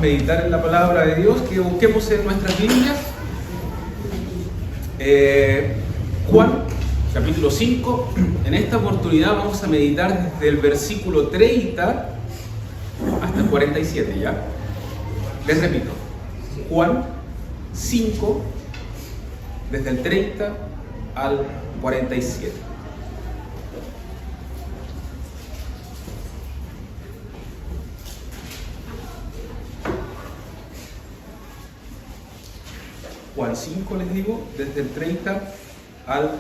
meditar en la palabra de Dios, que busquemos en nuestras Biblias. Juan, capítulo 5. En esta oportunidad vamos a meditar desde el versículo 30 hasta el 47, ¿ya? Les repito, Juan 5, desde el 30 al 47. Juan 5, les digo, desde el 30 al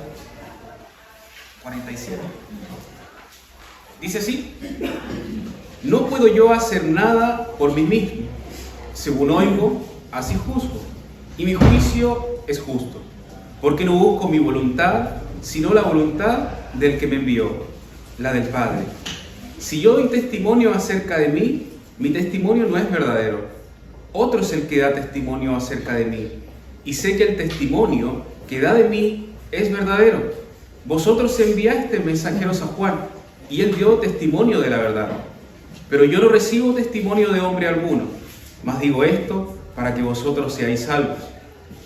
47. Dice así: no puedo yo hacer nada por mí mismo. Según oigo, así juzgo, y mi juicio es justo, porque no busco mi voluntad, sino la voluntad del que me envió, la del Padre. Si yo doy testimonio acerca de mí, mi testimonio no es verdadero. Otro es el que da testimonio acerca de mí, y sé que el testimonio que da de mí es verdadero. Vosotros enviasteis mensajeros a Juan, y él dio testimonio de la verdad. Pero yo no recibo testimonio de hombre alguno, mas digo esto para que vosotros seáis salvos.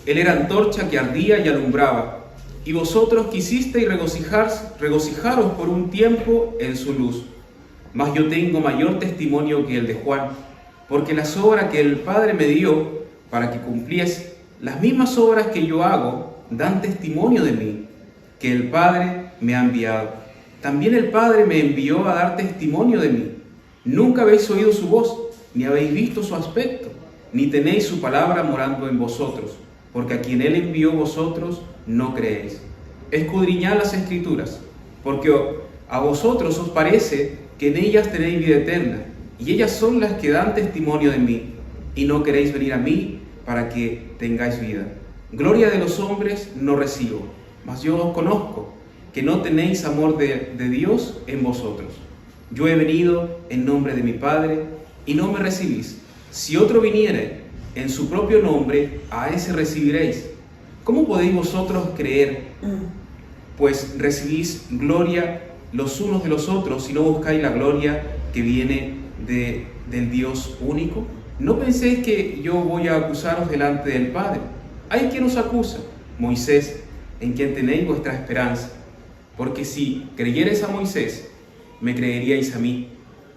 Él era antorcha que ardía y alumbraba, y vosotros quisisteis regocijaros por un tiempo en su luz. Mas yo tengo mayor testimonio que el de Juan, porque las obras que el Padre me dio para que cumpliese, las mismas obras que yo hago, dan testimonio de mí, que el Padre me ha enviado. También el Padre me envió a dar testimonio de mí. Nunca habéis oído su voz, ni habéis visto su aspecto, ni tenéis su palabra morando en vosotros, porque a quien Él envió vosotros no creéis. Escudriñad las Escrituras, porque a vosotros os parece que en ellas tenéis vida eterna, y ellas son las que dan testimonio de mí, y no queréis venir a mí para que tengáis vida. Gloria de los hombres no recibo, mas yo os conozco, que no tenéis amor de Dios en vosotros. Yo he venido en nombre de mi Padre, y no me recibís. Si otro viniere en su propio nombre, a ese recibiréis. ¿Cómo podéis vosotros creer? Pues recibís gloria los unos de los otros, si no buscáis la gloria que viene del Dios único. No penséis que yo voy a acusaros delante del Padre. Hay quien os acusa, Moisés, en quien tenéis vuestra esperanza. Porque si creyereis a Moisés, me creeríais a mí,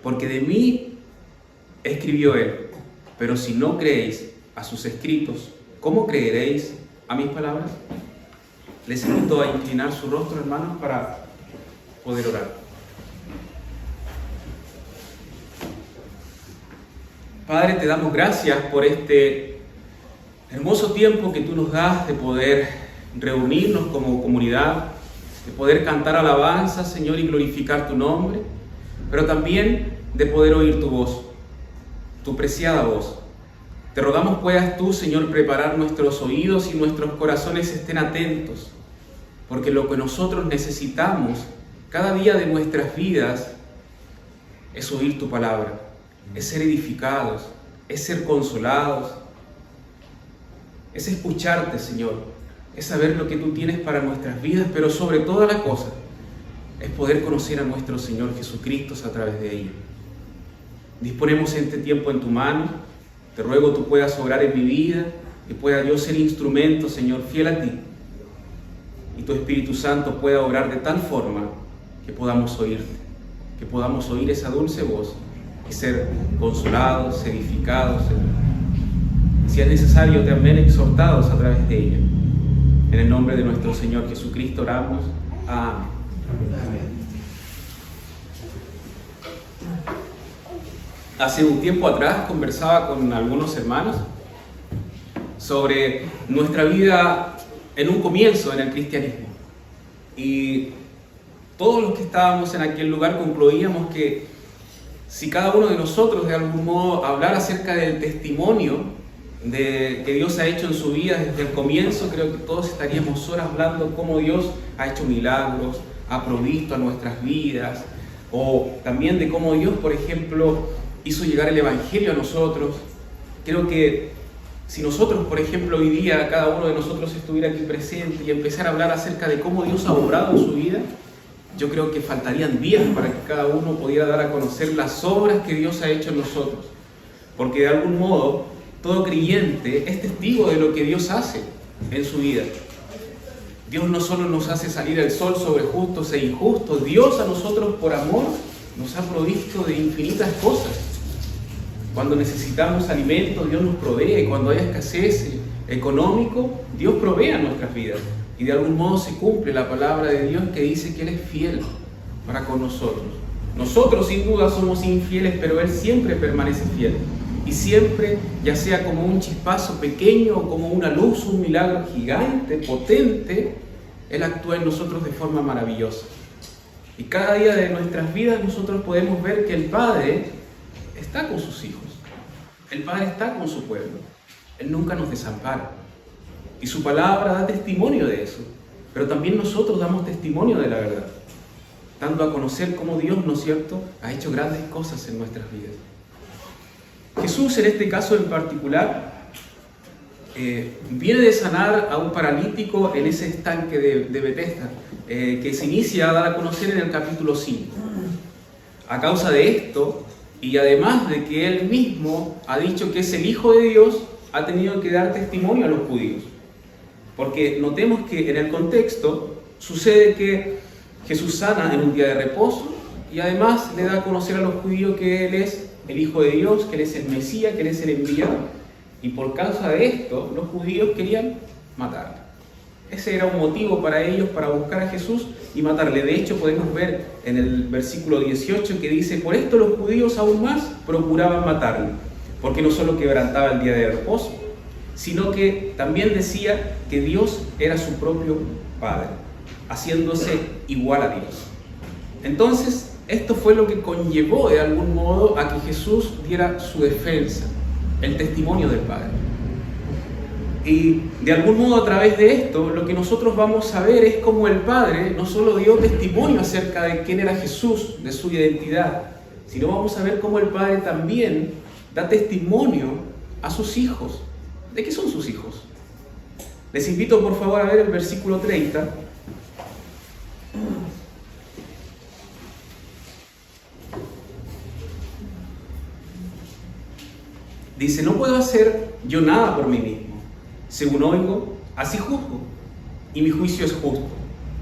porque de mí escribió él. Pero si no creéis a sus escritos, ¿cómo creeréis a mis palabras? Les invito a inclinar su rostro, hermanos, para poder orar. Padre, te damos gracias por este hermoso tiempo que tú nos das de poder reunirnos como comunidad, de poder cantar alabanza, Señor, y glorificar tu nombre, pero también de poder oír tu voz, tu preciada voz. Te rogamos puedas tú, Señor, preparar nuestros oídos y nuestros corazones estén atentos, porque lo que nosotros necesitamos cada día de nuestras vidas es oír tu palabra, es ser edificados, es ser consolados, es escucharte, Señor, es saber lo que tú tienes para nuestras vidas, pero sobre todas las cosas es poder conocer a nuestro Señor Jesucristo a través de ella. Disponemos este tiempo en tu mano. Te ruego tú puedas obrar en mi vida y pueda yo ser instrumento, Señor, fiel a ti, y tu Espíritu Santo pueda obrar de tal forma que podamos oírte, que podamos oír esa dulce voz y ser consolados, edificados, si es necesario también exhortados a través de ella. En el nombre de nuestro Señor Jesucristo oramos. Amén. Hace un tiempo atrás conversaba con algunos hermanos sobre nuestra vida en un comienzo en el cristianismo. Y todos los que estábamos en aquel lugar concluíamos que si cada uno de nosotros de algún modo hablara acerca del testimonio que Dios ha hecho en su vida desde el comienzo, creo que todos estaríamos horas hablando cómo Dios ha hecho milagros, ha provisto a nuestras vidas, o también de cómo Dios, por ejemplo, hizo llegar el Evangelio a nosotros. Creo que si nosotros, por ejemplo, hoy día cada uno de nosotros estuviera aquí presente y empezara a hablar acerca de cómo Dios ha obrado en su vida, yo creo que faltarían días para que cada uno pudiera dar a conocer las obras que Dios ha hecho en nosotros. porque de algún modo todo creyente es testigo de lo que Dios hace en su vida. Dios no solo nos hace salir el sol sobre justos e injustos, Dios a nosotros por amor nos ha provisto de infinitas cosas. Cuando necesitamos alimento, Dios nos provee. Cuando hay escasez económico, Dios provee a nuestras vidas. Y de algún modo se cumple la palabra de Dios que dice que Él es fiel para con nosotros. Nosotros sin duda somos infieles, pero Él siempre permanece fiel. Y siempre, ya sea como un chispazo pequeño o como una luz, un milagro gigante, potente, Él actúa en nosotros de forma maravillosa. Y cada día de nuestras vidas nosotros podemos ver que el Padre está con sus hijos. El Padre está con su pueblo. Él nunca nos desampara. Y su palabra da testimonio de eso. Pero también nosotros damos testimonio de la verdad, dando a conocer cómo Dios, ¿no es cierto?, ha hecho grandes cosas en nuestras vidas. Jesús, en este caso en particular, viene de sanar a un paralítico en ese estanque de Betesda, que se inicia a dar a conocer en el capítulo 5. A causa de esto, y además de que Él mismo ha dicho que es el Hijo de Dios, ha tenido que dar testimonio a los judíos. Porque notemos que en el contexto sucede que Jesús sana en un día de reposo y además le da a conocer a los judíos que Él es el Hijo de Dios, que Él es el Mesías, que Él es el enviado. Y por causa de esto, los judíos querían matarle. Ese era un motivo para ellos para buscar a Jesús y matarle. De hecho, podemos ver en el versículo 18 que dice: por esto los judíos aún más procuraban matarle, porque no solo quebrantaba el día de reposo, sino que también decía que Dios era su propio Padre, haciéndose igual a Dios. Entonces, esto fue lo que conllevó de algún modo a que Jesús diera su defensa, el testimonio del Padre. Y de algún modo a través de esto, lo que nosotros vamos a ver es cómo el Padre no solo dio testimonio acerca de quién era Jesús, de su identidad, sino vamos a ver cómo el Padre también da testimonio a sus hijos. ¿De qué son sus hijos? Les invito por favor a ver el versículo 30. Dice: no puedo hacer yo nada por mí mismo. Según oigo, así juzgo, y mi juicio es justo,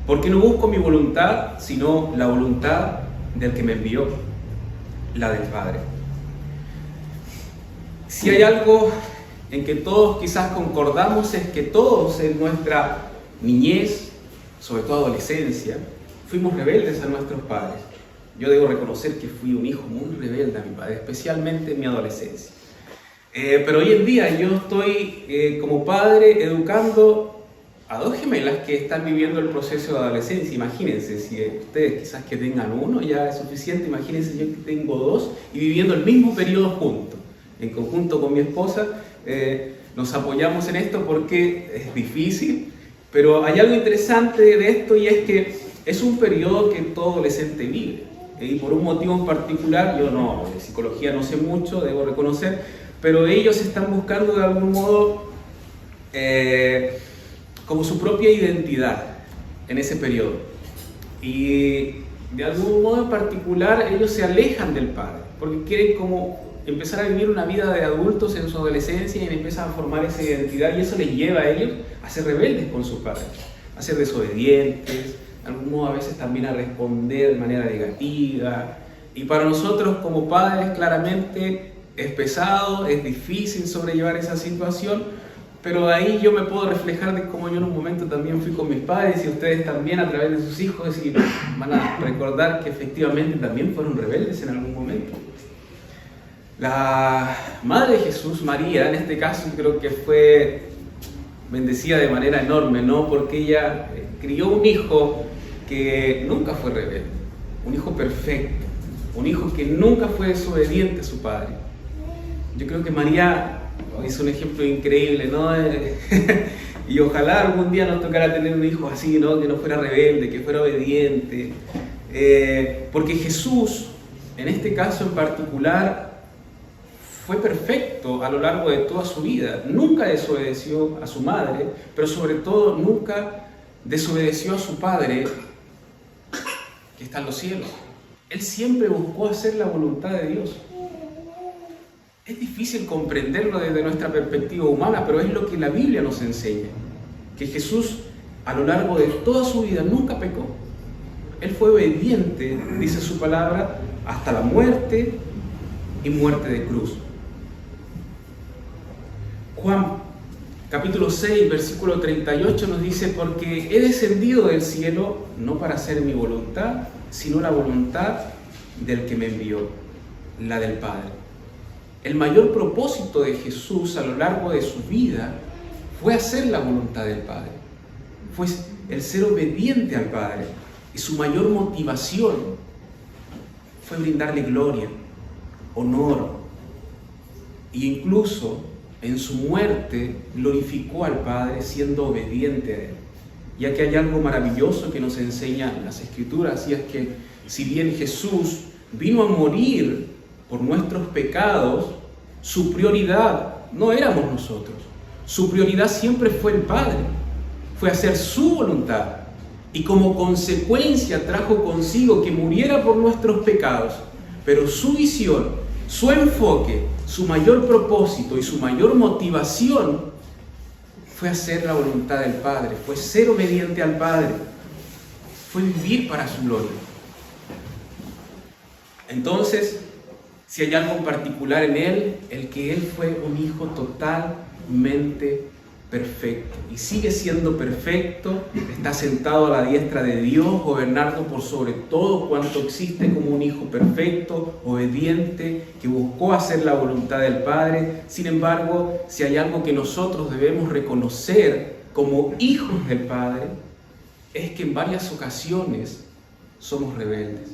porque no busco mi voluntad, sino la voluntad del que me envió, la del Padre. Si hay algo en que todos quizás concordamos, es que todos en nuestra niñez, sobre todo adolescencia, fuimos rebeldes a nuestros padres. Yo debo reconocer que fui un hijo muy rebelde a mi padre, especialmente en mi adolescencia. Pero hoy en día yo estoy como padre educando a dos gemelas que están viviendo el proceso de adolescencia. Imagínense, si ustedes quizás que tengan uno ya es suficiente, imagínense yo que tengo dos y viviendo el mismo periodo juntos. En conjunto con mi esposa nos apoyamos en esto porque es difícil, pero hay algo interesante de esto y es que es un periodo que todo adolescente vive. Y por un motivo en particular, yo no, de psicología no sé mucho, debo reconocer, pero ellos están buscando de algún modo como su propia identidad en ese periodo. Y de algún modo en particular ellos se alejan del padre, porque quieren como empezar a vivir una vida de adultos en su adolescencia y empiezan a formar esa identidad, y eso les lleva a ellos a ser rebeldes con sus padres, a ser desobedientes, de algún modo a veces también a responder de manera negativa. Y para nosotros como padres claramente es pesado, es difícil sobrellevar esa situación, pero ahí yo me puedo reflejar de cómo yo en un momento también fui con mis padres, y ustedes también a través de sus hijos, y van a recordar que efectivamente también fueron rebeldes en algún momento. La madre de Jesús, María, en este caso creo que fue bendecida de manera enorme, ¿no? Porque ella crió un hijo que nunca fue rebelde, un hijo perfecto, un hijo que nunca fue desobediente a su padre. Yo creo que María es un ejemplo increíble, ¿no? Y ojalá algún día nos tocara tener un hijo así, ¿no? Que no fuera rebelde, que fuera obediente. Porque Jesús, en este caso en particular, fue perfecto a lo largo de toda su vida. Nunca desobedeció a su madre, pero sobre todo nunca desobedeció a su Padre que está en los cielos. Él siempre buscó hacer la voluntad de Dios. Es difícil comprenderlo desde nuestra perspectiva humana, pero es lo que la Biblia nos enseña. Que Jesús, a lo largo de toda su vida, nunca pecó. Él fue obediente, dice su palabra, hasta la muerte y muerte de cruz. Juan, capítulo 6, versículo 38 nos dice: porque he descendido del cielo no para hacer mi voluntad, sino la voluntad del que me envió, la del Padre. El mayor propósito de Jesús a lo largo de su vida fue hacer la voluntad del Padre. Fue el ser obediente al Padre. Y su mayor motivación fue brindarle gloria, honor. E incluso en su muerte glorificó al Padre siendo obediente a Él. Ya que hay algo maravilloso que nos enseñan las Escrituras, y es que si bien Jesús vino a morir por nuestros pecados, su prioridad no éramos nosotros. Su prioridad siempre fue el Padre. Fue hacer su voluntad. Y como consecuencia trajo consigo que muriera por nuestros pecados. Pero su visión, su enfoque, su mayor propósito y su mayor motivación fue hacer la voluntad del Padre, fue ser obediente al Padre, fue vivir para su gloria. Entonces, si hay algo en particular en Él, el que Él fue un hijo totalmente perfecto y sigue siendo perfecto, está sentado a la diestra de Dios, gobernando por sobre todo cuanto existe como un hijo perfecto, obediente, que buscó hacer la voluntad del Padre. Sin embargo, si hay algo que nosotros debemos reconocer como hijos del Padre, es que en varias ocasiones somos rebeldes.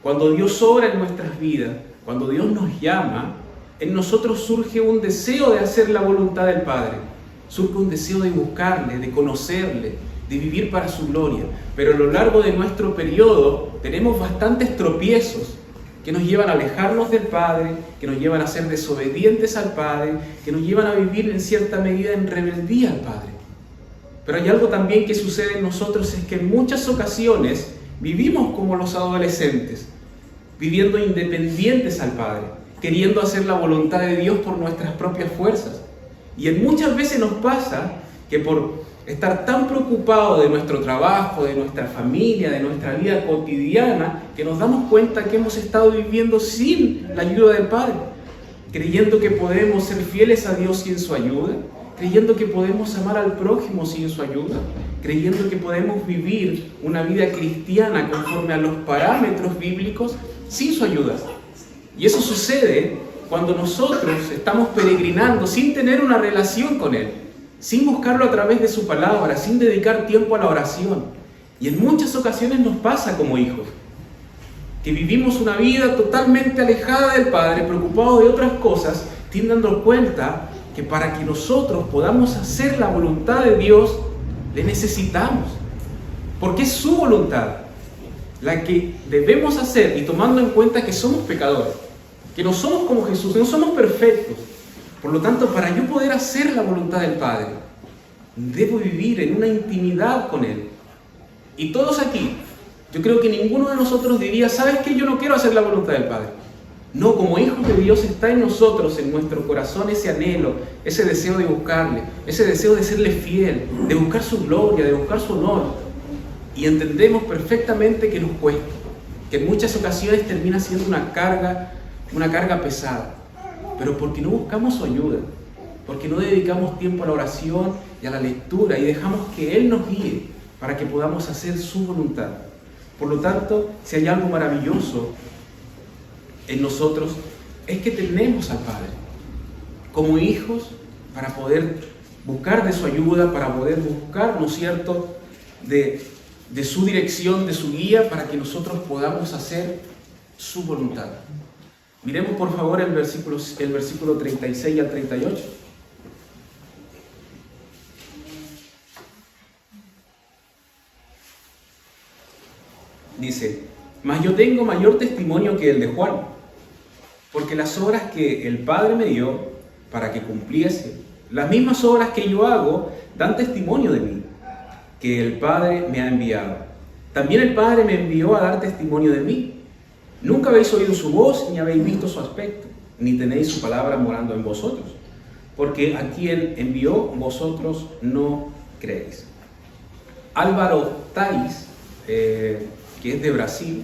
Cuando Dios obra en nuestras vidas, cuando Dios nos llama, en nosotros surge un deseo de hacer la voluntad del Padre. Surge un deseo de buscarle, de conocerle, de vivir para su gloria. Pero a lo largo de nuestro periodo tenemos bastantes tropiezos que nos llevan a alejarnos del Padre, que nos llevan a ser desobedientes al Padre, que nos llevan a vivir en cierta medida en rebeldía al Padre. Pero hay algo también que sucede en nosotros, es que en muchas ocasiones vivimos como los adolescentes, viviendo independientes al Padre, queriendo hacer la voluntad de Dios por nuestras propias fuerzas. Y muchas veces nos pasa que por estar tan preocupados de nuestro trabajo, de nuestra familia, de nuestra vida cotidiana, que nos damos cuenta que hemos estado viviendo sin la ayuda del Padre, creyendo que podemos ser fieles a Dios sin su ayuda, creyendo que podemos amar al prójimo sin su ayuda, creyendo que podemos vivir una vida cristiana conforme a los parámetros bíblicos sin su ayuda. Y eso sucede cuando nosotros estamos peregrinando sin tener una relación con Él, sin buscarlo a través de su palabra, sin dedicar tiempo a la oración. Y en muchas ocasiones nos pasa como hijos, que vivimos una vida totalmente alejada del Padre, preocupados de otras cosas, sin darnos cuenta que para que nosotros podamos hacer la voluntad de Dios, le necesitamos. Porque es su voluntad la que debemos hacer, y tomando en cuenta que somos pecadores, que no somos como Jesús, no somos perfectos. Por lo tanto, para yo poder hacer la voluntad del Padre, debo vivir en una intimidad con Él. Y todos aquí, yo creo que ninguno de nosotros diría: ¿sabes qué? Yo no quiero hacer la voluntad del Padre. No, como hijos de Dios está en nosotros, en nuestro corazón, ese anhelo, ese deseo de buscarle, ese deseo de serle fiel, de buscar su gloria, de buscar su honor. Y entendemos perfectamente que nos cuesta, que en muchas ocasiones termina siendo una carga pesada, pero porque no buscamos su ayuda, porque no dedicamos tiempo a la oración y a la lectura y dejamos que Él nos guíe para que podamos hacer su voluntad. Por lo tanto, si hay algo maravilloso en nosotros, es que tenemos al Padre como hijos para poder buscar de su ayuda, para poder buscar, ¿no es cierto?, de su dirección, de su guía, para que nosotros podamos hacer su voluntad. Miremos por favor el versículo 36 al 38. Dice: mas yo tengo mayor testimonio que el de Juan, porque las obras que el Padre me dio para que cumpliese, las mismas obras que yo hago, dan testimonio de mí, que el Padre me ha enviado. También el Padre me envió a dar testimonio de mí. Nunca habéis oído su voz ni habéis visto su aspecto, ni tenéis su palabra morando en vosotros, porque a quien envió vosotros no creéis. Álvaro Tais, que es de Brasil,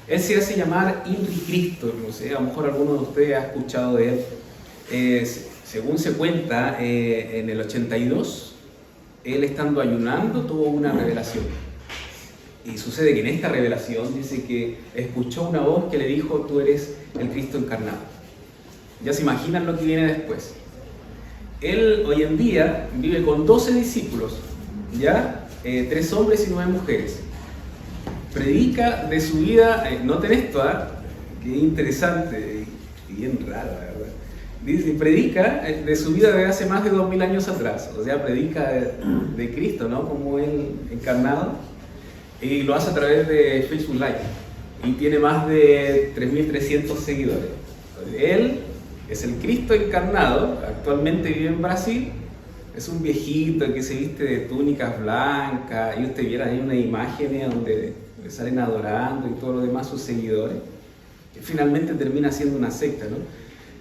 él se hace llamar Henri Cristo, no sé, a lo mejor alguno de ustedes ha escuchado de él. Según se cuenta, en el 82, él estando ayunando tuvo una revelación. Y sucede que en esta revelación dice que escuchó una voz que le dijo: tú eres el Cristo encarnado. Ya se imaginan lo que viene después. Él hoy en día vive con 12 discípulos, ¿ya? 3 hombres y 9 mujeres. Predica de su vida, noten esto, que interesante y bien raro, la verdad. Dice, predica de su vida de hace más de 2000 años atrás, o sea, predica de Cristo, ¿no? Como Él encarnado, y lo hace a través de Facebook Live, y tiene más de 3.300 seguidores. Él es el Cristo encarnado, actualmente vive en Brasil, es un viejito que se viste de túnicas blancas, y usted viera ahí unas imágenes donde salen adorando y todo lo demás sus seguidores, que finalmente termina siendo una secta, ¿no?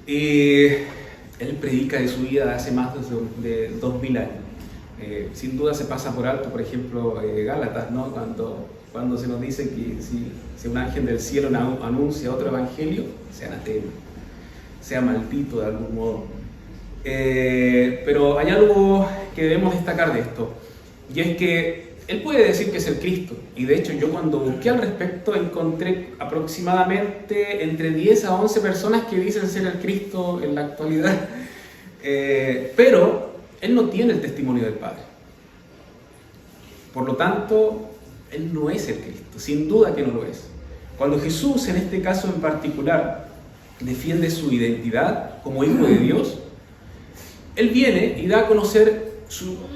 Y él predica de su vida hace más de 2000 años. Sin duda se pasa por alto, por ejemplo, Gálatas, ¿no? Cuando se nos dice que si un ángel del cielo anuncia otro evangelio, sea anatema, sea maldito de algún modo. Pero hay algo que debemos destacar de esto, y es que él puede decir que es el Cristo, y de hecho yo cuando busqué al respecto encontré aproximadamente entre 10 a 11 personas que dicen ser el Cristo en la actualidad, pero él no tiene el testimonio del Padre. Por lo tanto, él no es el Cristo, sin duda que no lo es. Cuando Jesús, en este caso en particular, defiende su identidad como Hijo de Dios, él viene y da a conocer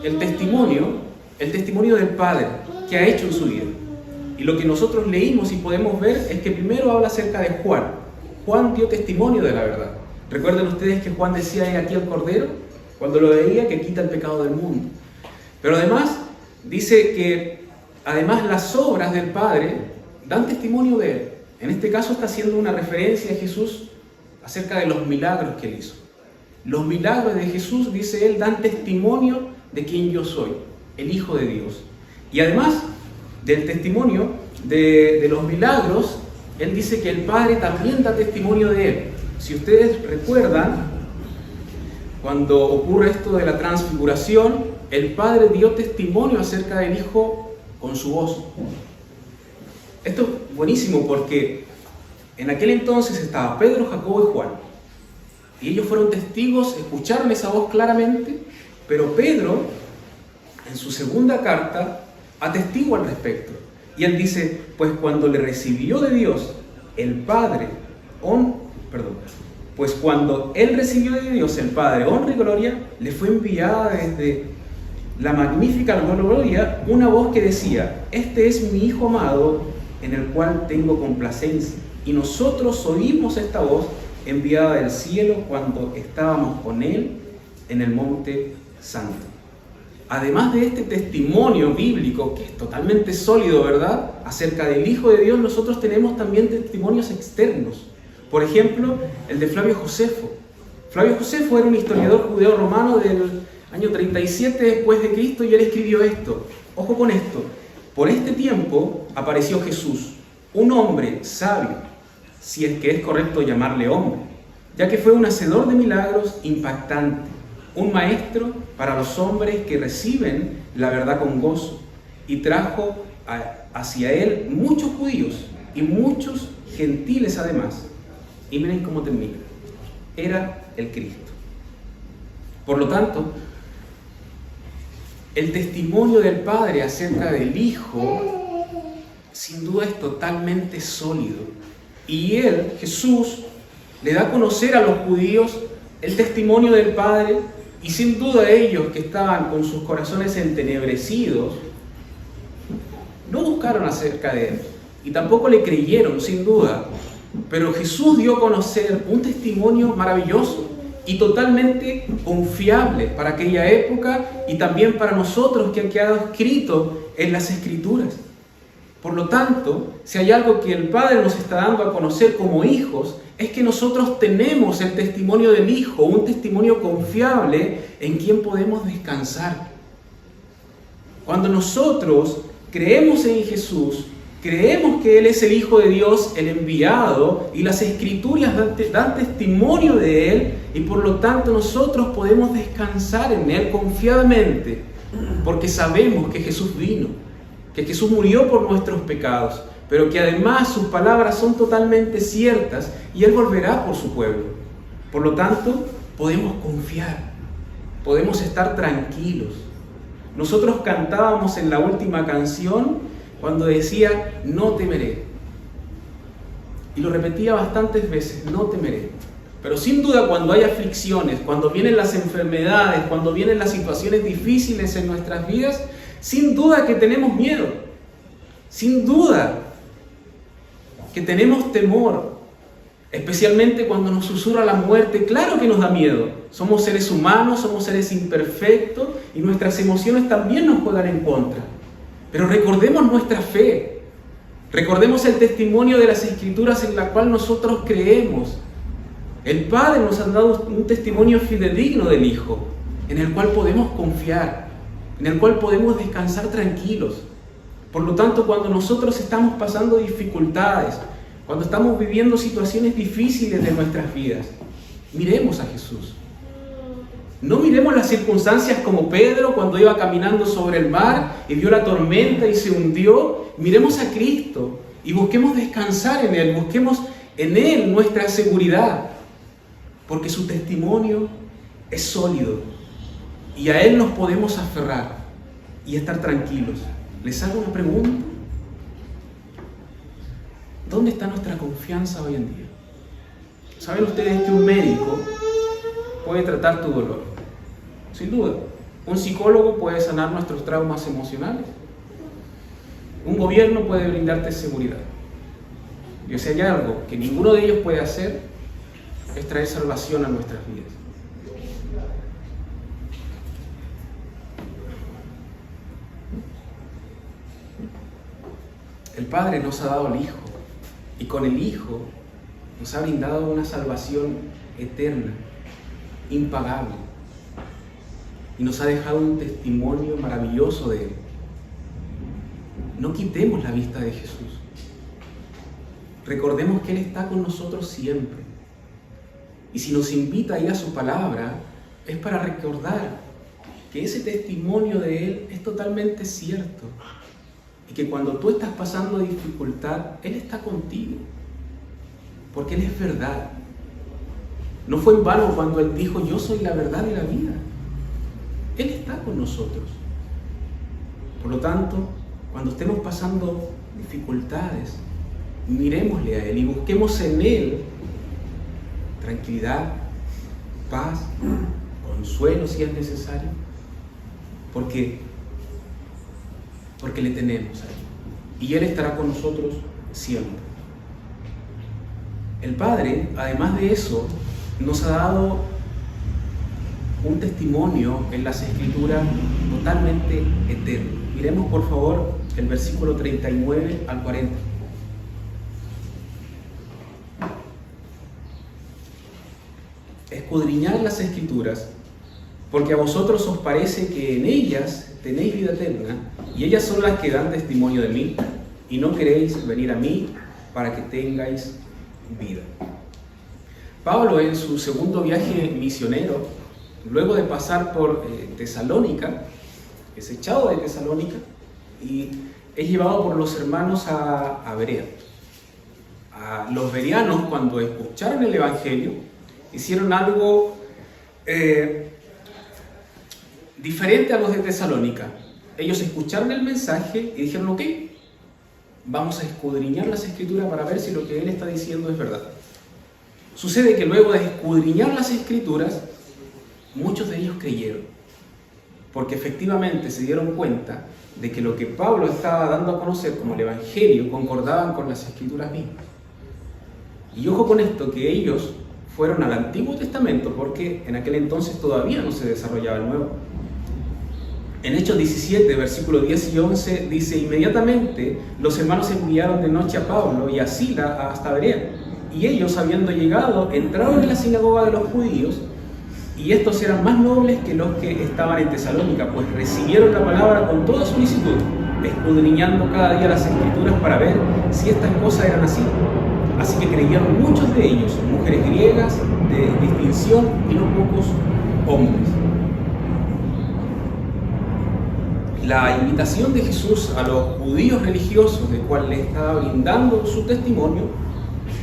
el testimonio del Padre que ha hecho en su vida. Y lo que nosotros leímos y podemos ver es que primero habla acerca de Juan. Juan dio testimonio de la verdad. Recuerden ustedes que Juan decía: he aquí el Cordero, cuando lo veía, que quita el pecado del mundo. Pero además dice que además las obras del Padre dan testimonio de él. En este caso está haciendo una referencia a Jesús acerca de los milagros que él hizo. Los milagros de Jesús, dice él, dan testimonio de quién yo soy, el Hijo de Dios. Y además del testimonio de los milagros, él dice que el Padre también da testimonio de él. Si ustedes recuerdan, cuando ocurre esto de la transfiguración, el Padre dio testimonio acerca del Hijo con su voz. Esto es buenísimo porque en aquel entonces estaba Pedro, Jacobo y Juan. Y ellos fueron testigos, escucharon esa voz claramente, pero Pedro, en su segunda carta, atestigua al respecto. Y él dice: pues cuando le recibió de Dios el Padre, pues cuando él recibió de Dios el Padre honra y gloria, le fue enviada desde la magnífica gloria una voz que decía: este es mi Hijo amado, en el cual tengo complacencia. Y nosotros oímos esta voz enviada del cielo cuando estábamos con él en el monte santo. Además de este testimonio bíblico, que es totalmente sólido, ¿verdad?, acerca del Hijo de Dios, nosotros tenemos también testimonios externos. Por ejemplo, el de Flavio Josefo. Flavio Josefo era un historiador judeo-romano del año 37 después de Cristo, y él escribió esto. Ojo con esto: por este tiempo apareció Jesús, un hombre sabio, si es que es correcto llamarle hombre, ya que fue un hacedor de milagros impactante, un maestro para los hombres que reciben la verdad con gozo, y trajo hacia él muchos judíos y muchos gentiles además. Y miren cómo termina: era el Cristo. Por lo tanto, el testimonio del Padre acerca del Hijo sin duda es totalmente sólido. Y él, Jesús, le da a conocer a los judíos el testimonio del Padre, y sin duda ellos, que estaban con sus corazones entenebrecidos, no buscaron acerca de él y tampoco le creyeron, sin duda. Pero Jesús dio a conocer un testimonio maravilloso y totalmente confiable para aquella época, y también para nosotros, que han quedado escrito en las Escrituras. Por lo tanto, si hay algo que el Padre nos está dando a conocer como hijos, es que nosotros tenemos el testimonio del Hijo, un testimonio confiable en quien podemos descansar. Cuando nosotros creemos en Jesús, creemos que Él es el Hijo de Dios, el enviado, y las Escrituras dan testimonio de Él, y por lo tanto nosotros podemos descansar en Él confiadamente, porque sabemos que Jesús vino, que Jesús murió por nuestros pecados, pero que además sus palabras son totalmente ciertas y Él volverá por su pueblo. Por lo tanto, podemos confiar, podemos estar tranquilos. Nosotros cantábamos en la última canción cuando decía, no temeré. Y lo repetía bastantes veces, no temeré. Pero sin duda cuando hay aflicciones, cuando vienen las enfermedades, cuando vienen las situaciones difíciles en nuestras vidas, sin duda que tenemos miedo, sin duda que tenemos temor, especialmente cuando nos susurra la muerte. Claro que nos da miedo, somos seres humanos, somos seres imperfectos y nuestras emociones también nos juegan en contra. Pero recordemos nuestra fe, recordemos el testimonio de las Escrituras en la cual nosotros creemos. El Padre nos ha dado un testimonio fidedigno del Hijo, en el cual podemos confiar, en el cual podemos descansar tranquilos. Por lo tanto, cuando nosotros estamos pasando dificultades, cuando estamos viviendo situaciones difíciles de nuestras vidas, miremos a Jesús. No miremos las circunstancias como Pedro cuando iba caminando sobre el mar y vio la tormenta y se hundió. Miremos a Cristo y busquemos descansar en Él, busquemos en Él nuestra seguridad, porque su testimonio es sólido y a Él nos podemos aferrar y estar tranquilos. Les hago una pregunta. ¿Dónde está nuestra confianza hoy en día? ¿Saben ustedes que un médico puede tratar tu dolor? Sin duda. Un psicólogo puede sanar nuestros traumas emocionales. Un gobierno puede brindarte seguridad. Y si hay algo que ninguno de ellos puede hacer, es traer salvación a nuestras vidas. El Padre nos ha dado al Hijo, y con el Hijo nos ha brindado una salvación eterna, impagable, y nos ha dejado un testimonio maravilloso de Él. No quitemos la vista de Jesús. Recordemos que Él está con nosotros siempre. Y si nos invita a ir a su palabra, es para recordar que ese testimonio de Él es totalmente cierto. Y que cuando tú estás pasando dificultad, Él está contigo. Porque Él es verdad. No fue en vano cuando Él dijo, yo soy la verdad y la vida. Él está con nosotros. Por lo tanto, cuando estemos pasando dificultades, miremosle a Él y busquemos en Él tranquilidad, paz, consuelo si es necesario, porque le tenemos a Él y Él estará con nosotros siempre. El Padre, además de eso, nos ha dado un testimonio en las Escrituras totalmente eterno. Miremos por favor el versículo 39 al 40. Escudriñad las Escrituras, porque a vosotros os parece que en ellas tenéis vida eterna, y ellas son las que dan testimonio de mí, y no queréis venir a mí para que tengáis vida. Pablo, en su segundo viaje misionero, luego de pasar por Tesalónica, es echado de Tesalónica y es llevado por los hermanos a Berea. Los bereanos, cuando escucharon el Evangelio, hicieron algo diferente a los de Tesalónica. Ellos escucharon el mensaje y dijeron, ok, vamos a escudriñar las Escrituras para ver si lo que él está diciendo es verdad. Sucede que luego de escudriñar las Escrituras, muchos de ellos creyeron, porque efectivamente se dieron cuenta de que lo que Pablo estaba dando a conocer como el Evangelio concordaban con las Escrituras mismas. Y ojo con esto, que ellos fueron al Antiguo Testamento, porque en aquel entonces todavía no se desarrollaba el Nuevo. En Hechos 17, versículos 10 y 11, dice: inmediatamente los hermanos enviaron de noche a Pablo y a Sila hasta Berea. Y ellos, habiendo llegado, entraron en la sinagoga de los judíos, y estos eran más nobles que los que estaban en Tesalónica, pues recibieron la palabra con toda solicitud, escudriñando cada día las escrituras para ver si estas cosas eran así. Así que creyeron muchos de ellos, mujeres griegas de distinción y no pocos hombres. La invitación de Jesús a los judíos religiosos, del cual le estaba brindando su testimonio,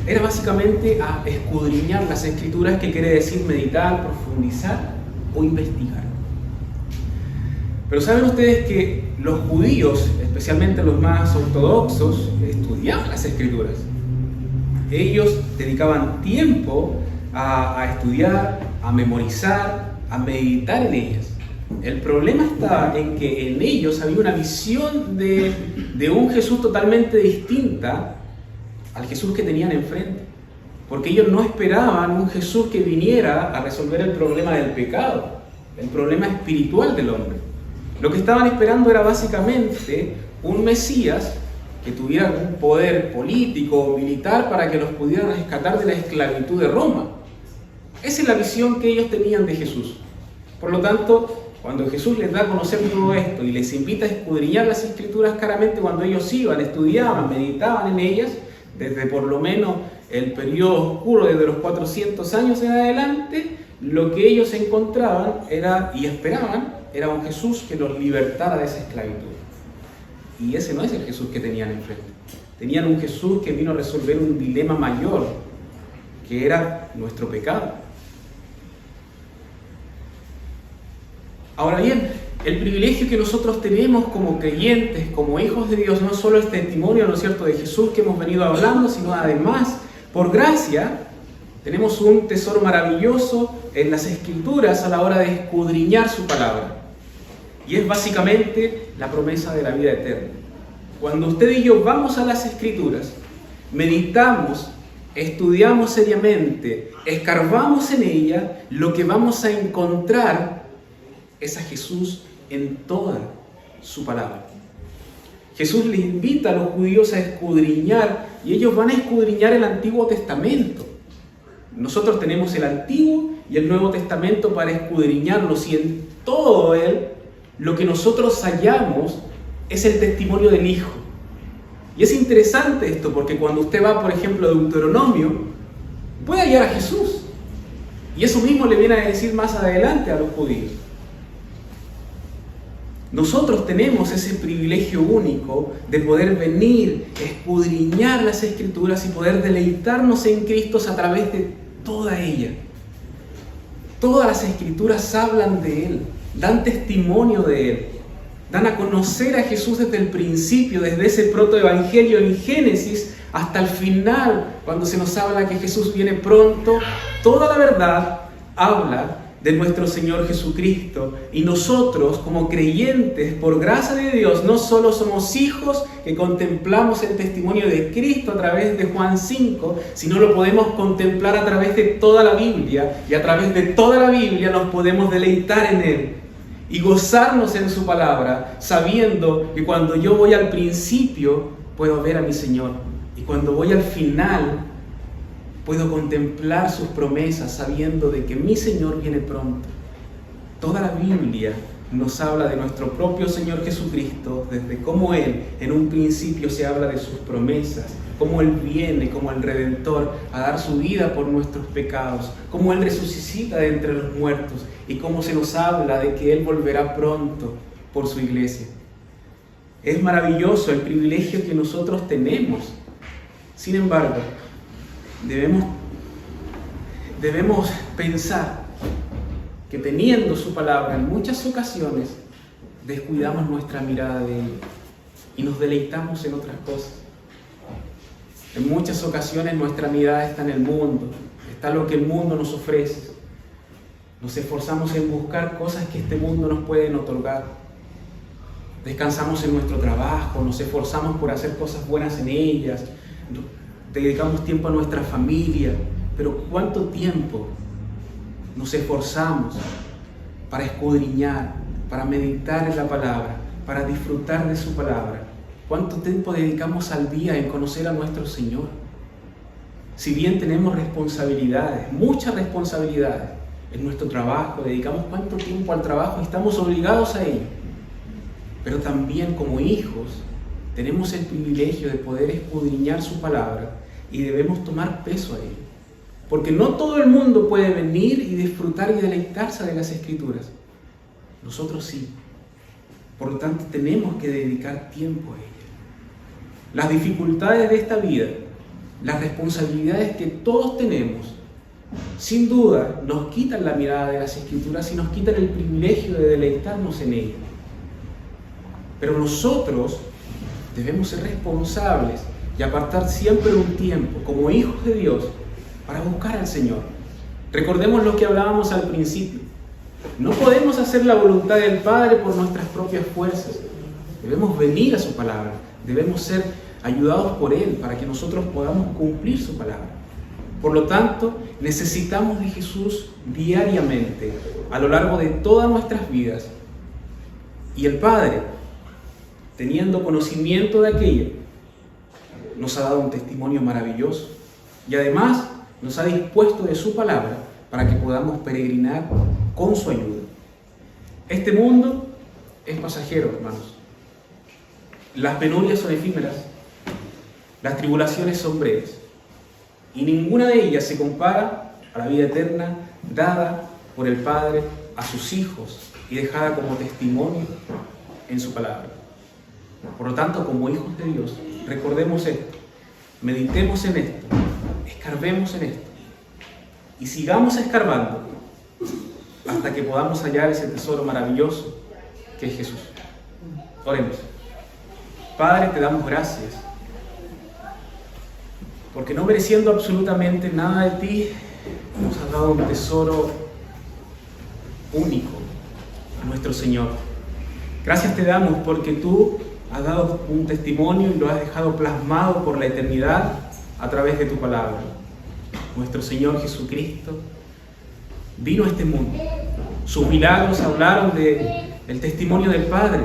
era básicamente a escudriñar las escrituras, que quiere decir meditar, profundizar o investigar. Pero ¿saben ustedes que los judíos, especialmente los más ortodoxos, estudiaban las escrituras? Ellos dedicaban tiempo a estudiar, a memorizar, a meditar en ellas. El problema estaba en que en ellos había una visión de un Jesús totalmente distinta al Jesús que tenían enfrente. Porque ellos no esperaban un Jesús que viniera a resolver el problema del pecado, el problema espiritual del hombre. Lo que estaban esperando era básicamente un Mesías que tuviera algún poder político o militar para que los pudiera rescatar de la esclavitud de Roma. Esa es la visión que ellos tenían de Jesús. Por lo tanto, cuando Jesús les da a conocer todo esto y les invita a escudriñar las escrituras, claramente cuando ellos iban, estudiaban, meditaban en ellas, desde por lo menos el periodo oscuro, desde los 400 años en adelante, lo que ellos encontraban y esperaban era un Jesús que los libertara de esa esclavitud. Y ese no es el Jesús que tenían enfrente. Tenían un Jesús que vino a resolver un dilema mayor, que era nuestro pecado. Ahora bien, el privilegio que nosotros tenemos como creyentes, como hijos de Dios, no solo el testimonio, ¿no es cierto?, de Jesús que hemos venido hablando, sino además, por gracia, tenemos un tesoro maravilloso en las Escrituras a la hora de escudriñar su palabra. Y es básicamente la promesa de la vida eterna. Cuando usted y yo vamos a las Escrituras, meditamos, estudiamos seriamente, escarbamos en ella, lo que vamos a encontrar es a Jesús en toda su palabra. Jesús les invita a los judíos a escudriñar, y ellos van a escudriñar el Antiguo Testamento. Nosotros tenemos el Antiguo y el Nuevo Testamento para escudriñarlos, y en todo él lo que nosotros hallamos es el testimonio del Hijo. Y es interesante esto, porque cuando usted va, por ejemplo, a Deuteronomio, puede hallar a Jesús. Y eso mismo le viene a decir más adelante a los judíos. Nosotros tenemos ese privilegio único de poder venir, escudriñar las Escrituras y poder deleitarnos en Cristo a través de toda ella. Todas las Escrituras hablan de Él, dan testimonio de Él, dan a conocer a Jesús desde el principio, desde ese protoevangelio en Génesis hasta el final, cuando se nos habla que Jesús viene pronto. Toda la verdad habla de nuestro Señor Jesucristo, y nosotros como creyentes, por gracia de Dios, no solo somos hijos que contemplamos el testimonio de Cristo a través de Juan 5, sino lo podemos contemplar a través de toda la Biblia, y a través de toda la Biblia nos podemos deleitar en Él y gozarnos en su palabra, sabiendo que cuando yo voy al principio puedo ver a mi Señor, y cuando voy al final puedo contemplar sus promesas, sabiendo de que mi Señor viene pronto. Toda la Biblia nos habla de nuestro propio Señor Jesucristo, desde cómo Él en un principio se habla de sus promesas, cómo Él viene como el Redentor a dar su vida por nuestros pecados, cómo Él resucita de entre los muertos, y cómo se nos habla de que Él volverá pronto por su iglesia. Es maravilloso el privilegio que nosotros tenemos. Sin embargo, debemos pensar que teniendo su palabra en muchas ocasiones descuidamos nuestra mirada de Él y nos deleitamos en otras cosas. En muchas ocasiones nuestra mirada está en el mundo, está lo que el mundo nos ofrece. Nos esforzamos en buscar cosas que este mundo nos puede otorgar. Descansamos en nuestro trabajo, nos esforzamos por hacer cosas buenas en ellas, dedicamos tiempo a nuestra familia, pero ¿cuánto tiempo nos esforzamos para escudriñar, para meditar en la palabra, para disfrutar de su palabra? ¿Cuánto tiempo dedicamos al día en conocer a nuestro Señor? Si bien tenemos responsabilidades, muchas responsabilidades en nuestro trabajo, dedicamos cuánto tiempo al trabajo y estamos obligados a ello. Pero también como hijos tenemos el privilegio de poder escudriñar su palabra y debemos tomar peso a ello. Porque no todo el mundo puede venir y disfrutar y deleitarse de las Escrituras. Nosotros sí. Por lo tanto, tenemos que dedicar tiempo a ello. Las dificultades de esta vida, las responsabilidades que todos tenemos, sin duda nos quitan la mirada de las Escrituras y nos quitan el privilegio de deleitarnos en ellas. Pero nosotros debemos ser responsables y apartar siempre un tiempo como hijos de Dios para buscar al Señor. Recordemos lo que hablábamos al principio. No podemos hacer la voluntad del Padre por nuestras propias fuerzas. Debemos venir a su palabra. Debemos ser ayudados por Él para que nosotros podamos cumplir su palabra. Por lo tanto, necesitamos de Jesús diariamente, a lo largo de todas nuestras vidas. Y el Padre, teniendo conocimiento de aquello, nos ha dado un testimonio maravilloso. Y además, nos ha dispuesto de su palabra para que podamos peregrinar con su ayuda. Este mundo es pasajero, hermanos. Las penurias son efímeras, las tribulaciones son breves, y ninguna de ellas se compara a la vida eterna dada por el Padre a sus hijos y dejada como testimonio en su palabra. Por lo tanto, como hijos de Dios, recordemos esto, meditemos en esto, escarbemos en esto y sigamos escarbando hasta que podamos hallar ese tesoro maravilloso que es Jesús. Oremos. Padre, te damos gracias porque no mereciendo absolutamente nada de ti, nos has dado un tesoro único a nuestro Señor. Gracias te damos porque tú has dado un testimonio y lo has dejado plasmado por la eternidad a través de tu palabra. Nuestro Señor Jesucristo vino a este mundo. Sus milagros hablaron del testimonio del Padre.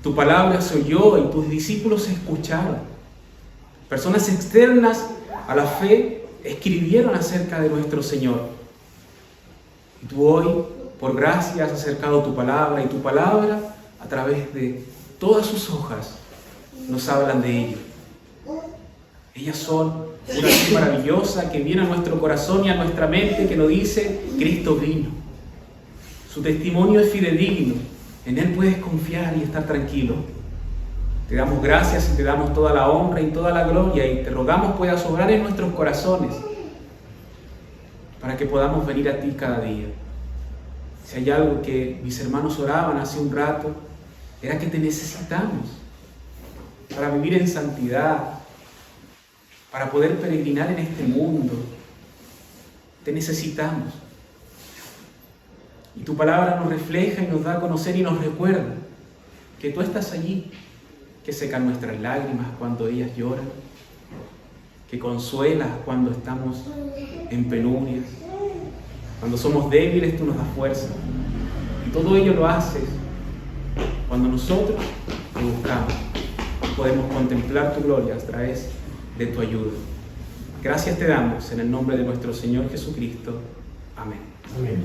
Tu palabra se oyó y tus discípulos se escucharon. Personas externas a la fe escribieron acerca de nuestro Señor. Y tú hoy, por gracia, has acercado tu palabra, y tu palabra, a través de todas sus hojas, nos hablan de ello. Ellas son una luz maravillosa que viene a nuestro corazón y a nuestra mente, que nos dice: Cristo vino. Su testimonio es fidedigno. En Él puedes confiar y estar tranquilo. Te damos gracias y te damos toda la honra y toda la gloria, y te rogamos puedas obrar en nuestros corazones para que podamos venir a ti cada día. Si hay algo que mis hermanos oraban hace un rato, era que te necesitamos para vivir en santidad, para poder peregrinar en este mundo. Te necesitamos. Y tu palabra nos refleja y nos da a conocer y nos recuerda que tú estás allí, que secas nuestras lágrimas cuando ellas lloran, que consuelas cuando estamos en penurias, cuando somos débiles tú nos das fuerza. Y todo ello lo haces cuando nosotros te buscamos. Podemos contemplar tu gloria a través de tu ayuda. Gracias te damos en el nombre de nuestro Señor Jesucristo. Amén. Amén.